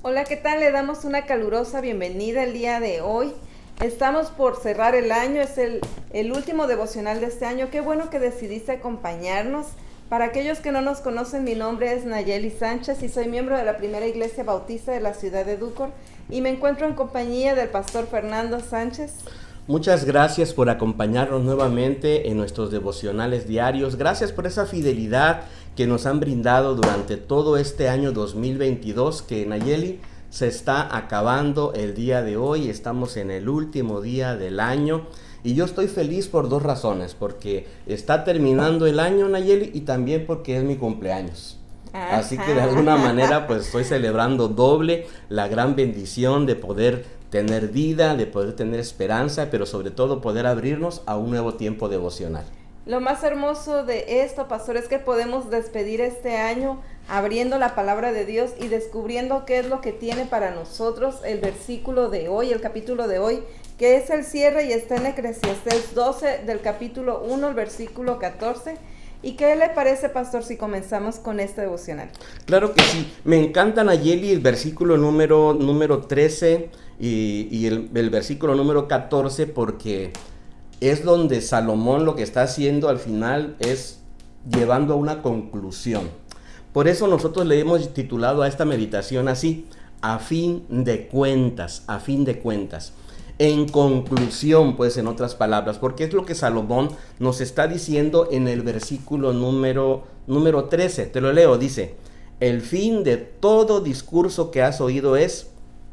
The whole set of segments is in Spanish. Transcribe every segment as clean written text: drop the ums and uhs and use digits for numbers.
Hola, ¿qué tal? Le damos una calurosa bienvenida el día de hoy. Estamos por cerrar el año, es el último devocional de este año. Qué bueno que decidiste acompañarnos. Para aquellos que no nos conocen, mi nombre es Nayeli Sánchez y soy miembro de la Primera Iglesia Bautista de la ciudad de Dúcor y me encuentro en compañía del pastor Fernando Sánchez. Muchas gracias por acompañarnos nuevamente en nuestros devocionales diarios. Gracias por esa fidelidad que nos han brindado durante todo este año 2022 que, Nayeli, se está acabando el día de hoy. Estamos en el último día del año y yo estoy feliz por dos razones, porque está terminando el año, Nayeli, y también porque es mi cumpleaños. Así que de alguna manera pues estoy celebrando doble la gran bendición de poder tener vida, de poder tener esperanza, pero sobre todo poder abrirnos a un nuevo tiempo devocional. Lo más hermoso de esto, pastor, es que podemos despedir este año abriendo la palabra de Dios y descubriendo qué es lo que tiene para nosotros el versículo de hoy, el capítulo de hoy, que es el cierre y está en Eclesiastés 12 del capítulo 1, el versículo 14. ¿Y qué le parece, pastor, si comenzamos con este devocional? Claro que sí. Me encanta, Nayeli, el versículo número 13 y el versículo número 14, porque es donde Salomón lo que está haciendo al final es llevando a una conclusión. Por eso nosotros le hemos titulado a esta meditación así: a fin de cuentas, a fin de cuentas. En conclusión, pues, en otras palabras, porque es lo que Salomón nos está diciendo en el versículo número 13. Te lo leo, dice: el fin de todo discurso que has oído es: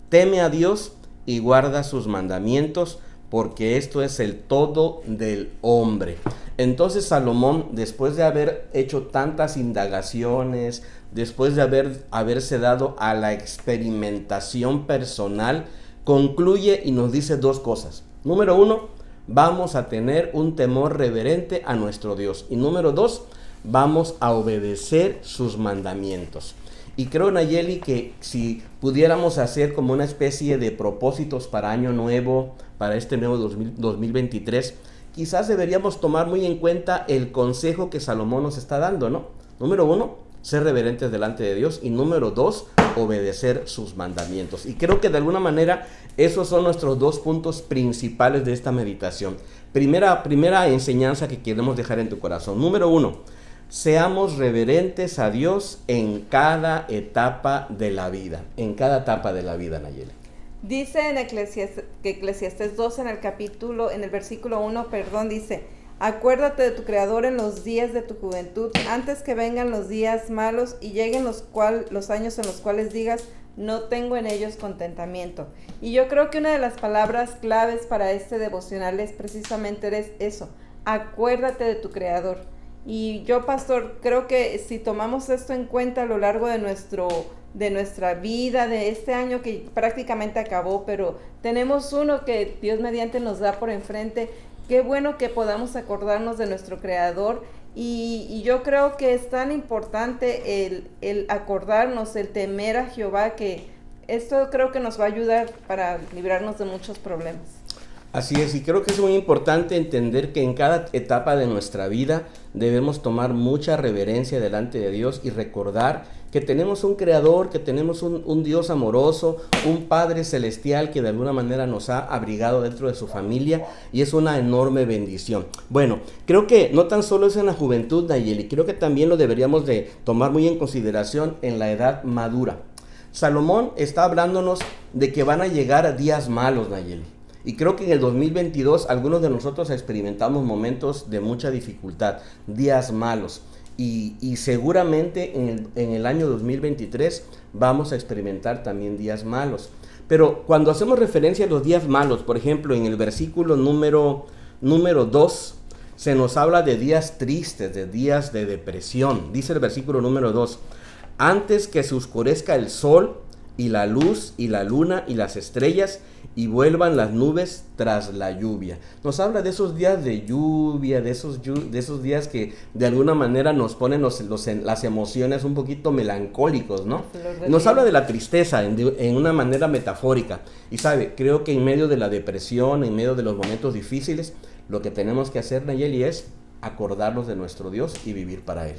teme a Dios y guarda sus mandamientos, porque esto es el todo del hombre. Entonces Salomón, después de haber hecho tantas indagaciones, después de haberse dado a la experimentación personal, concluye y nos dice dos cosas. Número uno, vamos a tener un temor reverente a nuestro Dios. Y número dos, vamos a obedecer sus mandamientos. Y creo, Nayeli, que si pudiéramos hacer como una especie de propósitos para año nuevo, para este nuevo 2023, quizás deberíamos tomar muy en cuenta el consejo que Salomón nos está dando, ¿no? Número uno, ser reverentes delante de Dios, y número dos, obedecer sus mandamientos. Y creo que de alguna manera esos son nuestros dos puntos principales de esta meditación. Primera enseñanza que queremos dejar en tu corazón. Número uno, seamos reverentes a Dios en cada etapa de la vida. En cada etapa de la vida, Nayeli. Dice en Eclesiastés 12 en el versículo 1, dice: acuérdate de tu Creador en los días de tu juventud, antes que vengan los días malos y lleguen los años en los cuales digas, no tengo en ellos contentamiento. Y yo creo que una de las palabras claves para este devocional es precisamente eso: acuérdate de tu Creador. Y yo, pastor, creo que si tomamos esto en cuenta a lo largo de nuestra vida, de este año que prácticamente acabó, pero tenemos uno que Dios mediante nos da por enfrente. Qué bueno que podamos acordarnos de nuestro Creador y yo creo que es tan importante el acordarnos, el temer a Jehová, que esto creo que nos va a ayudar para librarnos de muchos problemas. Así es, y creo que es muy importante entender que en cada etapa de nuestra vida debemos tomar mucha reverencia delante de Dios y recordar que tenemos un Creador, que tenemos un Dios amoroso, un Padre celestial que de alguna manera nos ha abrigado dentro de su familia, y es una enorme bendición. Bueno, creo que no tan solo es en la juventud, Nayeli, creo que también lo deberíamos de tomar muy en consideración en la edad madura. Salomón está hablándonos de que van a llegar días malos, Nayeli. Y creo que en el 2022 algunos de nosotros experimentamos momentos de mucha dificultad, días malos. Y seguramente en el año 2023 vamos a experimentar también días malos. Pero cuando hacemos referencia a los días malos, por ejemplo, en el versículo número 2, se nos habla de días tristes, de días de depresión. Dice el versículo número 2, antes que se oscurezca el sol y la luz y la luna y las estrellas y vuelvan las nubes tras la lluvia. Nos habla de esos días de lluvia, de esos días que de alguna manera nos ponen las emociones un poquito melancólicos, ¿no? Nos habla de la tristeza en una manera metafórica. Y sabe, creo que en medio de la depresión, en medio de los momentos difíciles, lo que tenemos que hacer, Nayeli, es acordarnos de nuestro Dios y vivir para Él.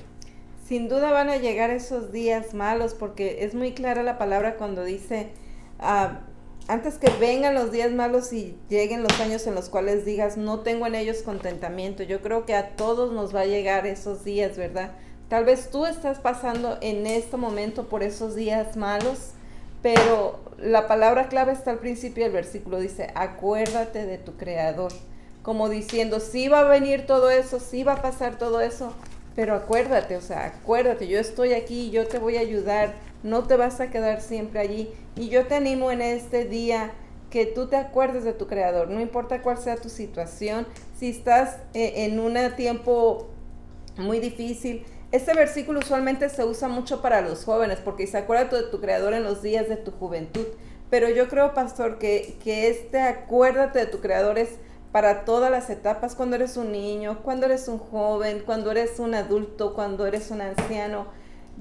Sin duda van a llegar esos días malos, porque es muy clara la palabra cuando dice, ah, antes que vengan los días malos y lleguen los años en los cuales digas, no tengo en ellos contentamiento. Yo creo que a todos nos va a llegar esos días, ¿verdad? Tal vez tú estás pasando en este momento por esos días malos, pero la palabra clave está al principio del versículo, dice, acuérdate de tu Creador. Como diciendo, sí va a venir todo eso, sí va a pasar todo eso, pero acuérdate, o sea, acuérdate, yo estoy aquí, yo te voy a ayudar, no te vas a quedar siempre allí. Y yo te animo en este día que tú te acuerdes de tu Creador, no importa cuál sea tu situación, si estás en un tiempo muy difícil. Este versículo usualmente se usa mucho para los jóvenes, porque dice, acuérdate de tu Creador en los días de tu juventud. Pero yo creo, pastor, que acuérdate de tu Creador es para todas las etapas, cuando eres un niño, cuando eres un joven, cuando eres un adulto, cuando eres un anciano.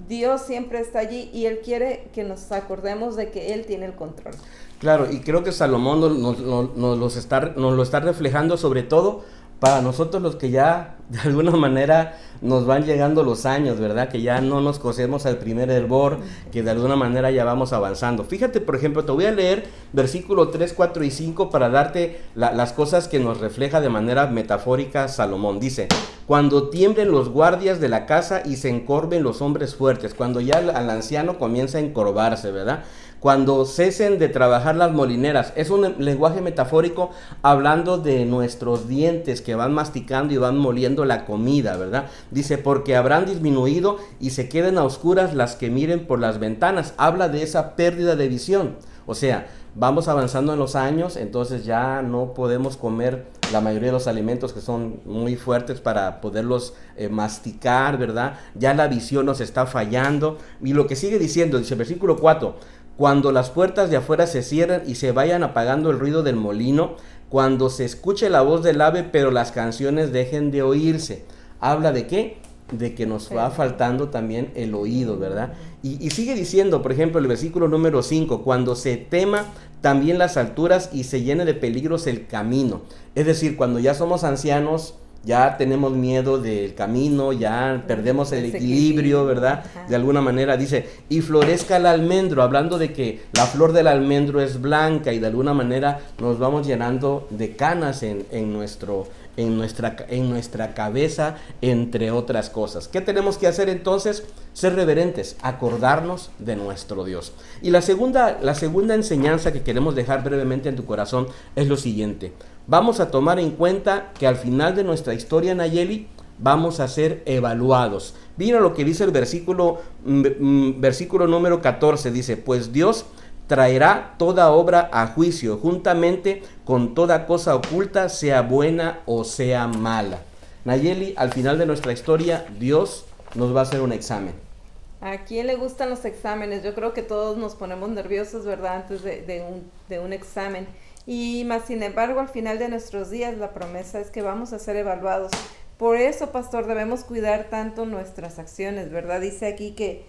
Dios siempre está allí y Él quiere que nos acordemos de que Él tiene el control. Claro, y creo que Salomón nos lo está reflejando sobre todo para nosotros los que ya de alguna manera nos van llegando los años, ¿verdad? Que ya no nos cosemos al primer hervor, que de alguna manera ya vamos avanzando. Fíjate, por ejemplo, te voy a leer versículo 3, 4 y 5 para darte las cosas que nos refleja de manera metafórica Salomón. Dice, cuando tiemblen los guardias de la casa y se encorven los hombres fuertes, cuando ya al anciano comienza a encorvarse, ¿verdad? Cuando cesen de trabajar las molineras. Es un lenguaje metafórico hablando de nuestros dientes que van masticando y van moliendo la comida, ¿verdad? Dice, porque habrán disminuido y se queden a oscuras las que miren por las ventanas. Habla de esa pérdida de visión. O sea, vamos avanzando en los años, entonces ya no podemos comer la mayoría de los alimentos que son muy fuertes para poderlos masticar, ¿verdad? Ya la visión nos está fallando. Y lo que sigue diciendo, dice versículo 4, cuando las puertas de afuera se cierren y se vayan apagando el ruido del molino, cuando se escuche la voz del ave, pero las canciones dejen de oírse. ¿Habla de qué? De que nos va faltando también el oído, ¿verdad? Y sigue diciendo, por ejemplo, el versículo número 5, cuando se tema también las alturas y se llene de peligros el camino. Es decir, cuando ya somos ancianos, ya tenemos miedo del camino, ya perdemos el equilibrio, ¿verdad? De alguna manera dice, y florezca el almendro, hablando de que la flor del almendro es blanca y de alguna manera nos vamos llenando de canas en nuestra cabeza, entre otras cosas. ¿Qué tenemos que hacer entonces? Ser reverentes, acordarnos de nuestro Dios. Y la segunda enseñanza que queremos dejar brevemente en tu corazón es lo siguiente. Vamos a tomar en cuenta que al final de nuestra historia, Nayeli, vamos a ser evaluados. Mira lo que dice el versículo número 14, dice, pues Dios traerá toda obra a juicio, juntamente con toda cosa oculta, sea buena o sea mala. Nayeli, al final de nuestra historia, Dios nos va a hacer un examen. ¿A quién le gustan los exámenes? Yo creo que todos nos ponemos nerviosos, ¿verdad? Antes de un examen. Y más sin embargo, al final de nuestros días, la promesa es que vamos a ser evaluados. Por eso, pastor, debemos cuidar tanto nuestras acciones, ¿verdad? Dice aquí que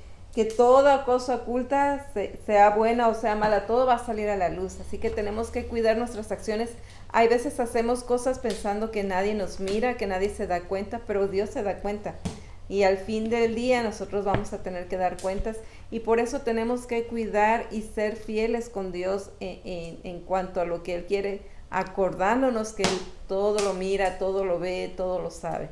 toda cosa oculta, sea buena o sea mala, todo va a salir a la luz. Así que tenemos que cuidar nuestras acciones. Hay veces hacemos cosas pensando que nadie nos mira, que nadie se da cuenta, pero Dios se da cuenta. Y al fin del día nosotros vamos a tener que dar cuentas. Y por eso tenemos que cuidar y ser fieles con Dios en cuanto a lo que Él quiere, acordándonos que Él todo lo mira, todo lo ve, todo lo sabe.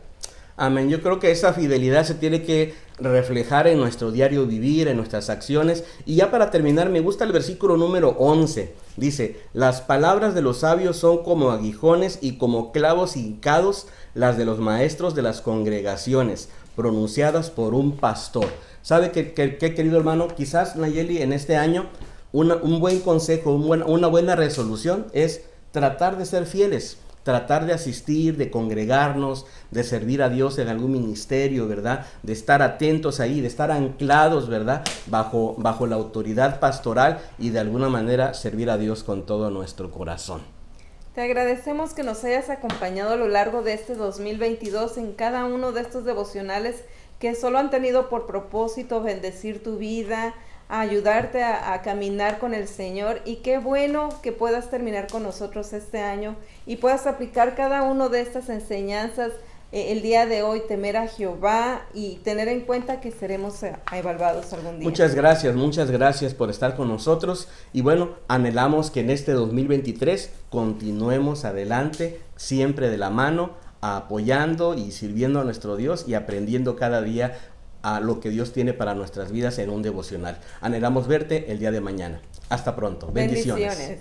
Amén. Yo creo que esa fidelidad se tiene que reflejar en nuestro diario vivir, en nuestras acciones. Y ya para terminar, me gusta el versículo número 11. Dice, las palabras de los sabios son como aguijones y como clavos hincados las de los maestros de las congregaciones, pronunciadas por un pastor. ¿Sabe qué, querido hermano? Quizás, Nayeli, en este año, un buen consejo, una buena resolución es tratar de ser fieles. Tratar de asistir, de congregarnos, de servir a Dios en algún ministerio, ¿verdad? De estar atentos ahí, de estar anclados, ¿verdad? Bajo la autoridad pastoral y de alguna manera servir a Dios con todo nuestro corazón. Te agradecemos que nos hayas acompañado a lo largo de este 2022 en cada uno de estos devocionales que solo han tenido por propósito bendecir tu vida, a ayudarte a caminar con el Señor. Y qué bueno que puedas terminar con nosotros este año y puedas aplicar cada uno de estas enseñanzas el día de hoy temer a Jehová y tener en cuenta que seremos evaluados algún día. Muchas gracias por estar con nosotros y bueno, anhelamos que en este 2023 continuemos adelante, siempre de la mano, apoyando y sirviendo a nuestro Dios y aprendiendo cada día a lo que Dios tiene para nuestras vidas en un devocional. Anhelamos verte el día de mañana. Hasta pronto. Bendiciones.